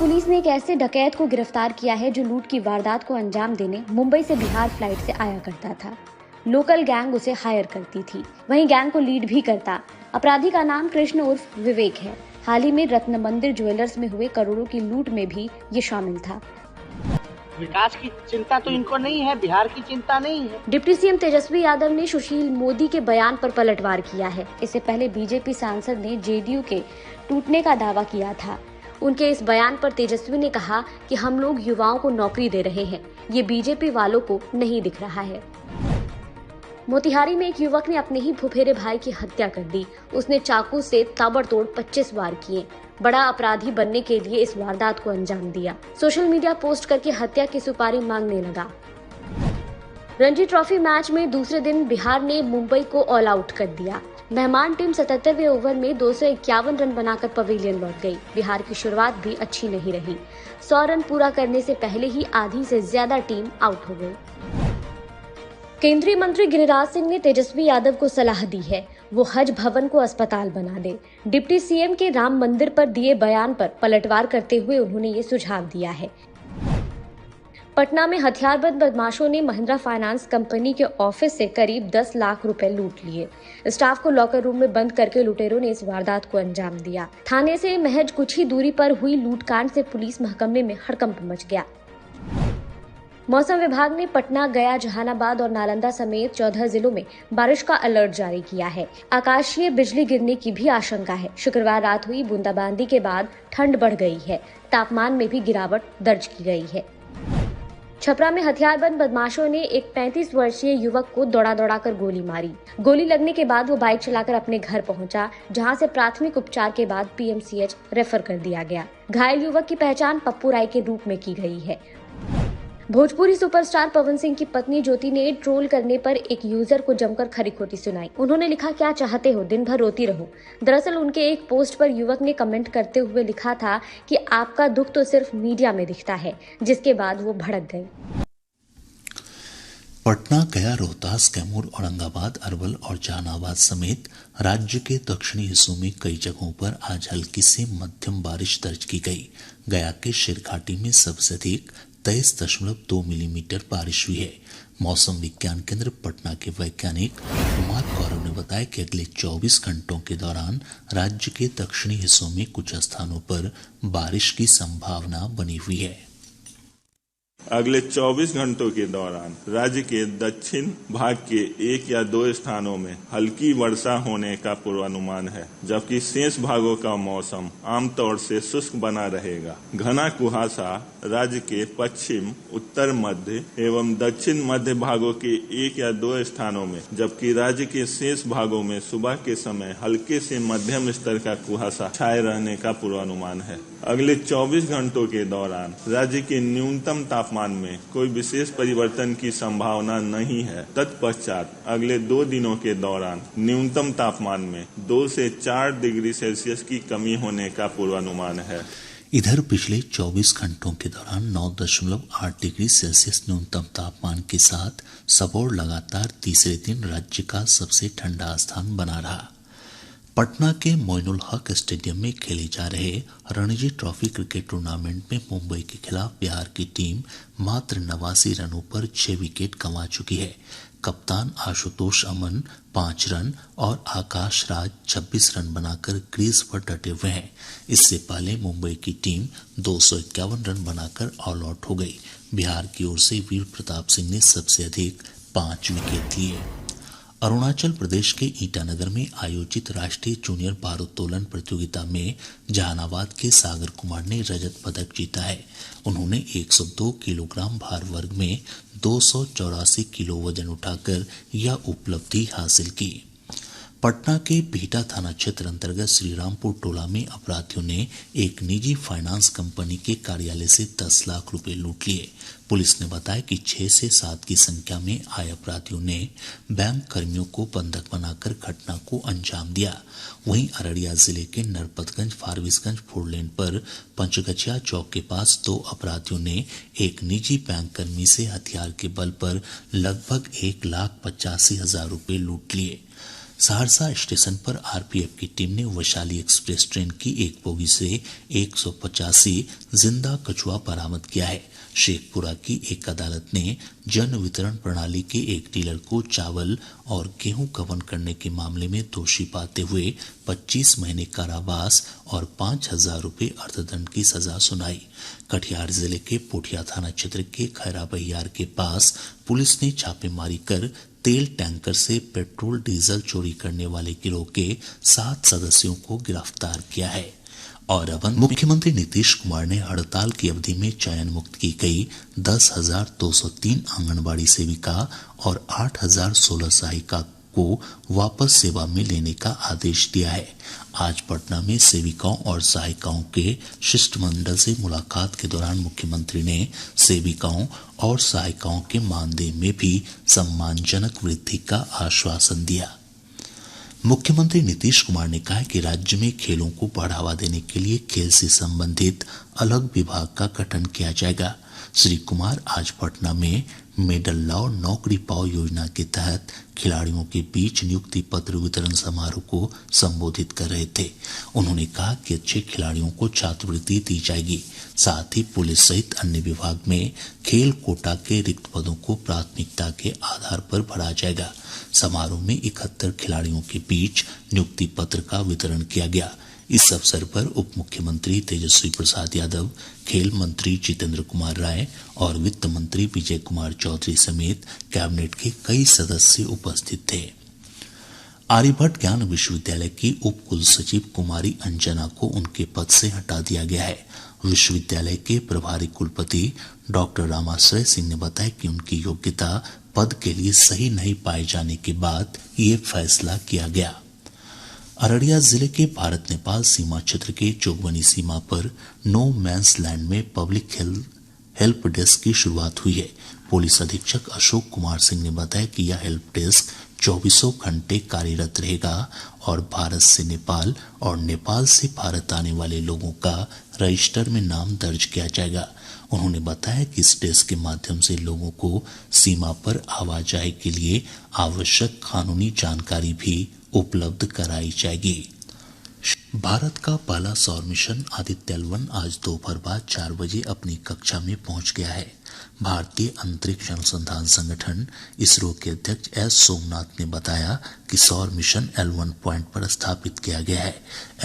Police ने एक ऐसे डकैत को गिरफ्तार किया है जो लूट की वारदात को अंजाम देने मुंबई से बिहार फ्लाइट से आया करता था। लोकल गैंग उसे हायर करती थी, वहीं गैंग को लीड भी करता। अपराधी का नाम कृष्ण उर्फ विवेक है। हाल ही में रत्न मंदिर ज्वेलर्स में हुए करोड़ों की लूट में भी ये शामिल था। विकास की चिंता तो इनको नहीं है, बिहार की चिंता नहीं है। डिप्टी सीएम तेजस्वी यादव ने सुशील मोदी के बयान पर पलटवार किया है। इससे पहले बीजेपी सांसद ने जेडीयू के टूटने का दावा किया था। उनके इस बयान पर तेजस्वी ने कहा कि हम लोग युवाओं को नौकरी दे रहे हैं, ये बीजेपी वालों को नहीं दिख रहा है। मोतिहारी में एक युवक ने अपने ही फुफेरे भाई की हत्या कर दी। उसने चाकू से ताबड़तोड़ 25 वार किए। बड़ा अपराधी बनने के लिए इस वारदात को अंजाम दिया। सोशल मीडिया पोस्ट करके हत्या की सुपारी मांगने लगा। रणजी ट्रॉफी मैच में दूसरे दिन बिहार ने मुंबई को ऑल आउट कर दिया। मेहमान टीम 77वें ओवर में 251 रन बनाकर पवेलियन लौट गई। बिहार की शुरुआत भी अच्छी नहीं रही। 100 रन पूरा करने से पहले ही आधी से ज्यादा टीम आउट हो गई। केंद्रीय मंत्री गिरिराज सिंह ने तेजस्वी यादव को सलाह दी है वो हज भवन को अस्पताल बना दे। डिप्टी सीएम के राम मंदिर पर दिए बयान पर पलटवार करते हुए उन्होंने ये सुझाव दिया है। पटना में हथियारबंद बदमाशों ने महिंद्रा फाइनेंस कंपनी के ऑफिस से करीब 10 लाख रुपए लूट लिए। स्टाफ को लॉकर रूम में बंद करके लुटेरों ने इस वारदात को अंजाम दिया। थाने से महज कुछ ही दूरी पर हुई लूटकांड से पुलिस महकमे में हड़कंप मच गया। मौसम विभाग ने पटना, गया, जहानाबाद और नालंदा समेत 14 जिलों में बारिश का अलर्ट जारी किया है। आकाशीय बिजली गिरने की भी आशंका है। शुक्रवार रात हुई बूंदाबांदी के बाद ठंड बढ़ गई है। तापमान में भी गिरावट दर्ज की गई है। छपरा में हथियारबंद बदमाशों ने एक 35 वर्षीय युवक को दौड़ा कर गोली मारी। गोली लगने के बाद वो बाइक चलाकर अपने घर पहुंचा, जहां से प्राथमिक उपचार के बाद पीएमसीएच रेफर कर दिया गया। घायल युवक की पहचान पप्पू राय के रूप में की गई है। भोजपुरी सुपरस्टार पवन सिंह की पत्नी ज्योति ने ट्रोल करने पर एक यूजर को जमकर खरी खोटी सुनाई। उन्होंने लिखा, क्या चाहते हो, दिन भर रोती रहो। दरअसल उनके एक पोस्ट पर युवक ने कमेंट करते हुए लिखा था कि आपका दुख तो सिर्फ मीडिया में दिखता है, जिसके बाद वो भड़क गए। पटना, गया, रोहतास, कैमूर, औरंगाबाद, अरवल और जहानाबाद समेत राज्य के दक्षिणी हिस्सों में कई जगहों पर आज हल्की से मध्यम बारिश दर्ज की गई। गया के शेरघाटी में सबसे अधिक 23.2 मिलीमीटर बारिश हुई है। मौसम विज्ञान केंद्र पटना के वैज्ञानिक कुमार गौरव ने बताया कि अगले 24 घंटों के दौरान राज्य के दक्षिणी हिस्सों में कुछ स्थानों पर बारिश की संभावना बनी हुई है। अगले 24 घंटों के दौरान राज्य के दक्षिण भाग के 1 या 2 स्थानों में हल्की वर्षा होने का पूर्वानुमान है, जबकि शेष भागों का मौसम आमतौर से शुष्क बना रहेगा। घना कुहासा राज्य के पश्चिम, उत्तर मध्य एवं दक्षिण मध्य भागों के 1 या 2 स्थानों में, जबकि राज्य के शेष भागों में सुबह के समय हल्के से मध्यम स्तर का कुहासा छाए रहने का पूर्वानुमान है। अगले 24 घंटों के दौरान राज्य के न्यूनतम तापमान में कोई विशेष परिवर्तन की संभावना नहीं है। तत्पश्चात अगले 2 दिनों के दौरान न्यूनतम तापमान में 2 से 4 डिग्री सेल्सियस की कमी होने का पूर्वानुमान है। इधर पिछले 24 घंटों के दौरान 9.8 डिग्री सेल्सियस न्यूनतम तापमान के साथ सबौर लगातार तीसरे दिन राज्य का सबसे ठंडा स्थान बना रहा। पटना के मोइनुल हक स्टेडियम में खेले जा रहे रणजी ट्रॉफी क्रिकेट टूर्नामेंट में मुंबई के खिलाफ बिहार की टीम मात्र 89 रनों पर 6 विकेट गंवा चुकी है। कप्तान आशुतोष अमन 5 रन और आकाश राज 26 रन बनाकर क्रीज पर डटे हुए हैं। इससे पहले मुंबई की टीम 251 रन बनाकर ऑल आउट हो गई। बिहार की ओर से वीर प्रताप सिंह ने सबसे अधिक 5 विकेट लिए। अरुणाचल प्रदेश के ईटानगर में आयोजित राष्ट्रीय जूनियर भारोत्तोलन प्रतियोगिता में जहानाबाद के सागर कुमार ने रजत पदक जीता है। उन्होंने 102 किलोग्राम भार वर्ग में 284 किलो वजन उठाकर यह उपलब्धि हासिल की। पटना के बिहटा थाना क्षेत्र अंतर्गत श्रीरामपुर टोला में अपराधियों ने एक निजी फाइनेंस कंपनी के कार्यालय से 10 लाख रुपए लूट लिए। पुलिस ने बताया कि 6 से 7 की संख्या में आए अपराधियों ने बैंक कर्मियों को बंधक बनाकर घटना को अंजाम दिया। वहीं अररिया जिले के नरपतगंज फारबिसगंज 4 लेन पर पंचगछिया चौक के पास 2 अपराधियों ने एक निजी बैंक कर्मी से हथियार के बल पर लगभग 1,85,000 रुपए लूट लिए। सहरसा स्टेशन पर आरपीएफ की टीम ने वैशाली एक्सप्रेस ट्रेन की एक बोगी से 185 जिंदा कछुआ बरामद किया है। शेखपुरा की एक अदालत ने जन वितरण प्रणाली के एक डीलर को चावल और गेहूं गबन करने के मामले में दोषी पाते हुए 25 महीने कारावास और 5,000 रुपये अर्थदंड की सजा सुनाई। कटिहार जिले के पोठिया थाना क्षेत्र के खैरा बहियार के पास पुलिस ने छापेमारी कर तेल टैंकर से पेट्रोल डीजल चोरी करने वाले गिरोह के 7 सदस्यों को गिरफ्तार किया है। और अब मुख्यमंत्री नीतीश कुमार ने हड़ताल की अवधि में चयन मुक्त की गई 10,203 आंगनबाड़ी सेविका और 8,016 सहायिका को वापस सेवा में लेने का आदेश दिया है। आज पटना में सेविकाओं और सहायिकाओं के शिष्टमंडल से मुलाकात के दौरान मुख्यमंत्री ने सेविकाओं और सहायिकाओं के मानदेय में भी सम्मानजनक वृद्धि का आश्वासन दिया। मुख्यमंत्री नीतीश कुमार ने कहा है कि राज्य में खेलों को बढ़ावा देने के लिए खेल से संबंधित अलग विभाग का गठन किया जाएगा। श्री कुमार आज पटना में मेडल लाओ नौकरी पाओ योजना के तहत खिलाड़ियों के बीच नियुक्ति पत्र वितरण समारोह को संबोधित कर रहे थे। उन्होंने कहा कि अच्छे खिलाड़ियों को छात्रवृत्ति दी जाएगी। साथ ही पुलिस सहित अन्य विभाग में खेल कोटा के रिक्त पदों को प्राथमिकता के आधार पर भरा जाएगा। समारोह में 71 खिलाड़ियों के बीच नियुक्ति पत्र का वितरण किया गया। इस अवसर पर उप मुख्यमंत्री तेजस्वी प्रसाद यादव, खेल मंत्री जितेंद्र कुमार राय और वित्त मंत्री विजय कुमार चौधरी समेत कैबिनेट के कई सदस्य उपस्थित थे। आर्यभट्ट ज्ञान विश्वविद्यालय की उप कुलसचिव कुमारी अंजना को उनके पद से हटा दिया गया है। विश्वविद्यालय के प्रभारी कुलपति डॉक्टर रामाश्रय सिंह ने बताया कि उनकी योग्यता पद के लिए सही नहीं पाए जाने के बाद ये फैसला किया गया। अररिया जिले के भारत नेपाल सीमा क्षेत्र के जोगबनी सीमा पर नो मैंस लैंड में पब्लिक हेल्प डेस्क की शुरुआत हुई है। पुलिस अधीक्षक अशोक कुमार सिंह ने बताया कि यह हेल्प डेस्क 24 घंटे कार्यरत रहेगा और भारत से नेपाल और नेपाल से भारत आने वाले लोगों का रजिस्टर में नाम दर्ज किया जाएगा। उन्होंने बताया कि इस डेस्क के माध्यम से लोगों को सीमा पर आवाजाही के लिए आवश्यक कानूनी जानकारी भी उपलब्ध कराई जाएगी। भारत का पहला सौर मिशन आदित्य-L1 आज दोपहर बाद 4 बजे अपनी कक्षा में पहुंच गया है। भारतीय अंतरिक्ष अनुसंधान संगठन इसरो के अध्यक्ष एस सोमनाथ ने बताया कि सौर मिशन L1 पॉइंट पर स्थापित किया गया है।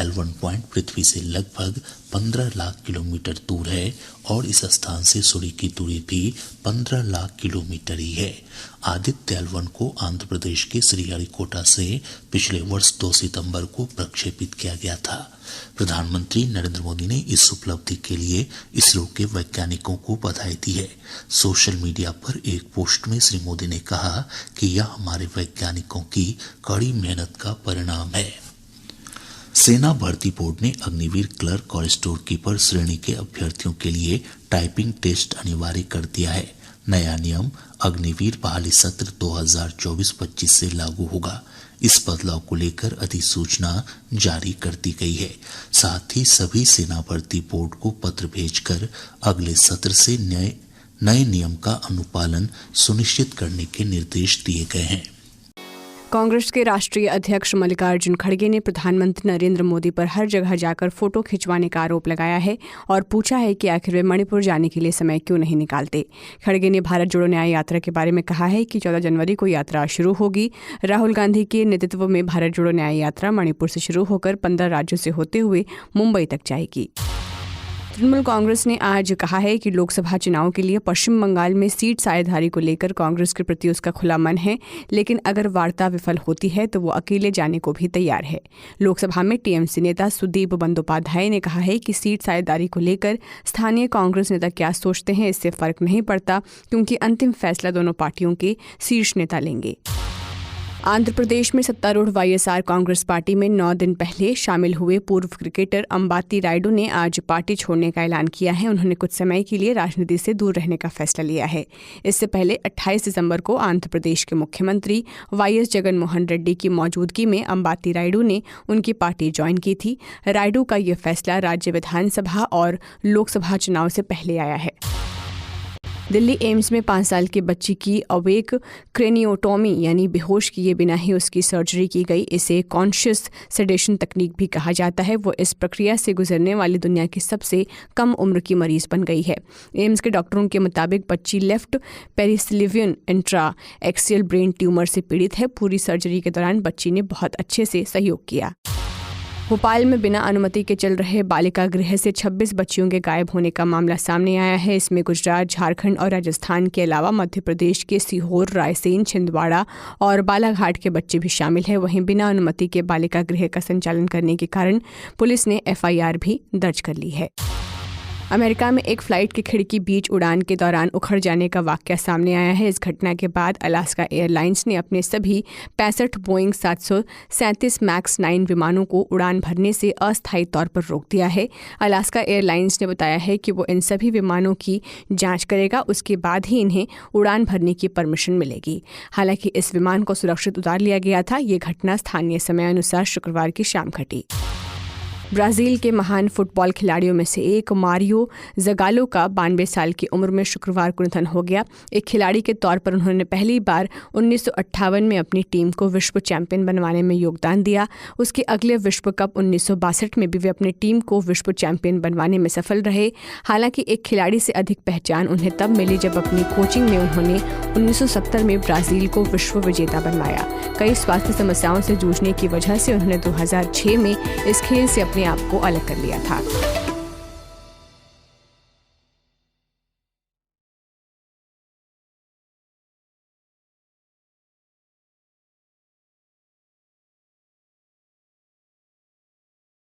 L1 पॉइंट पृथ्वी से लगभग 15 लाख किलोमीटर दूर है और इस स्थान से सूर्य की दूरी भी 15 लाख किलोमीटर ही है। आदित्य-L1 को आंध्र प्रदेश के श्रीहरिकोटा से पिछले वर्ष 2 सितंबर को प्रक्षेपित किया गया था। प्रधानमंत्री नरेंद्र मोदी ने इस उपलब्धि के लिए इसरो के वैज्ञानिकों को बधाई दी है। सोशल मीडिया पर एक पोस्ट में श्री मोदी ने कहा कि यह हमारे वैज्ञानिकों की कड़ी मेहनत का परिणाम है। सेना भर्ती बोर्ड ने अग्निवीर क्लर्क और स्टोर कीपर श्रेणी के अभ्यर्थियों के लिए टाइपिंग टेस्ट अनिवार्य कर दिया है। नया नियम अग्निवीर बहाली सत्र 2024-25 से लागू होगा। इस बदलाव को लेकर अधिसूचना जारी कर दी गई है। साथ ही सभी सेना भर्ती बोर्ड को पत्र भेजकर अगले सत्र से नए नियम का अनुपालन सुनिश्चित करने के निर्देश दिए गए हैं। कांग्रेस के राष्ट्रीय अध्यक्ष मल्लिकार्जुन खड़गे ने प्रधानमंत्री नरेंद्र मोदी पर हर जगह जाकर फोटो खिंचवाने का आरोप लगाया है और पूछा है कि आखिर वे मणिपुर जाने के लिए समय क्यों नहीं निकालते। खड़गे ने भारत जोड़ो न्याय यात्रा के बारे में कहा है कि 14 जनवरी को यात्रा शुरू होगी। राहुल गांधी के नेतृत्व में भारत जोड़ो न्याय यात्रा मणिपुर से शुरू होकर 15 राज्यों से होते हुए मुंबई तक जाएगी। तृणमूल कांग्रेस ने आज कहा है कि लोकसभा चुनाव के लिए पश्चिम बंगाल में सीट साझेदारी को लेकर कांग्रेस के प्रति उसका खुला मन है, लेकिन अगर वार्ता विफल होती है तो वो अकेले जाने को भी तैयार है। लोकसभा में टीएमसी नेता सुदीप बंदोपाध्याय ने कहा है कि सीट साझेदारी को लेकर स्थानीय कांग्रेस नेता क्या सोचते हैं इससे फर्क नहीं पड़ता, क्योंकि अंतिम फैसला दोनों पार्टियों के शीर्ष नेता लेंगे। आंध्र प्रदेश में सत्तारूढ़ वाईएसआर कांग्रेस पार्टी में 9 दिन पहले शामिल हुए पूर्व क्रिकेटर अंबाती रायडू ने आज पार्टी छोड़ने का ऐलान किया है। उन्होंने कुछ समय के लिए राजनीति से दूर रहने का फैसला लिया है। इससे पहले 28 दिसंबर को आंध्र प्रदेश के मुख्यमंत्री वाईएस जगन मोहन रेड्डी की मौजूदगी में अंबाती रायडू ने उनकी पार्टी ज्वाइन की थी। रायडू का यह फैसला राज्य विधानसभा और लोकसभा चुनाव से पहले आया है। दिल्ली एम्स में 5 साल की बच्ची की अवेक क्रेनियोटॉमी यानी बेहोश किए बिना ही उसकी सर्जरी की गई। इसे कॉन्शियस सेडेशन तकनीक भी कहा जाता है। वो इस प्रक्रिया से गुजरने वाली दुनिया की सबसे कम उम्र की मरीज बन गई है। एम्स के डॉक्टरों के मुताबिक बच्ची left perisylvian intra axial brain tumour से पीड़ित है। पूरी सर्जरी के दौरान बच्ची ने बहुत अच्छे से सहयोग किया। भोपाल में बिना अनुमति के चल रहे बालिका गृह से 26 बच्चियों के गायब होने का मामला सामने आया है। इसमें गुजरात, झारखंड और राजस्थान के अलावा मध्य प्रदेश के सीहोर, रायसेन, छिंदवाड़ा और बालाघाट के बच्चे भी शामिल हैं। वहीं बिना अनुमति के बालिका गृह का संचालन करने के कारण पुलिस ने FIR भी दर्ज कर ली है। अमेरिका में एक फ्लाइट की खिड़की बीच उड़ान के दौरान उखड़ जाने का वाकया सामने आया है। इस घटना के बाद अलास्का एयरलाइंस ने अपने सभी 65 बोइंग 737 मैक्स 9 विमानों को उड़ान भरने से अस्थायी तौर पर रोक दिया है। अलास्का एयरलाइंस ने बताया है कि वो इन सभी विमानों की जांच करेगा, उसके बाद ही इन्हें उड़ान भरने की परमिशन मिलेगी। हालांकि इस विमान को सुरक्षित उतार लिया गया था। ये घटना स्थानीय समय अनुसार शुक्रवार की शाम घटी। ब्राजील के महान फुटबॉल खिलाड़ियों में से एक मारियो जगालो का 92 साल की उम्र में शुक्रवार को निधन हो गया। एक खिलाड़ी के तौर पर उन्होंने पहली बार 1958 में अपनी टीम को विश्व चैंपियन बनवाने में योगदान दिया। उसके अगले विश्व कप 1962 में भी वे अपनी टीम को विश्व चैंपियन बनवाने में सफल रहे। हालांकि एक खिलाड़ी से अधिक पहचान उन्हें तब मिली जब अपनी कोचिंग में उन्होंने 1970 में ब्राजील को विश्व विजेता बनवाया। कई स्वास्थ्य समस्याओं से जूझने की वजह से उन्होंने 2006 में इस खेल से अपने आप को अलग कर लिया था।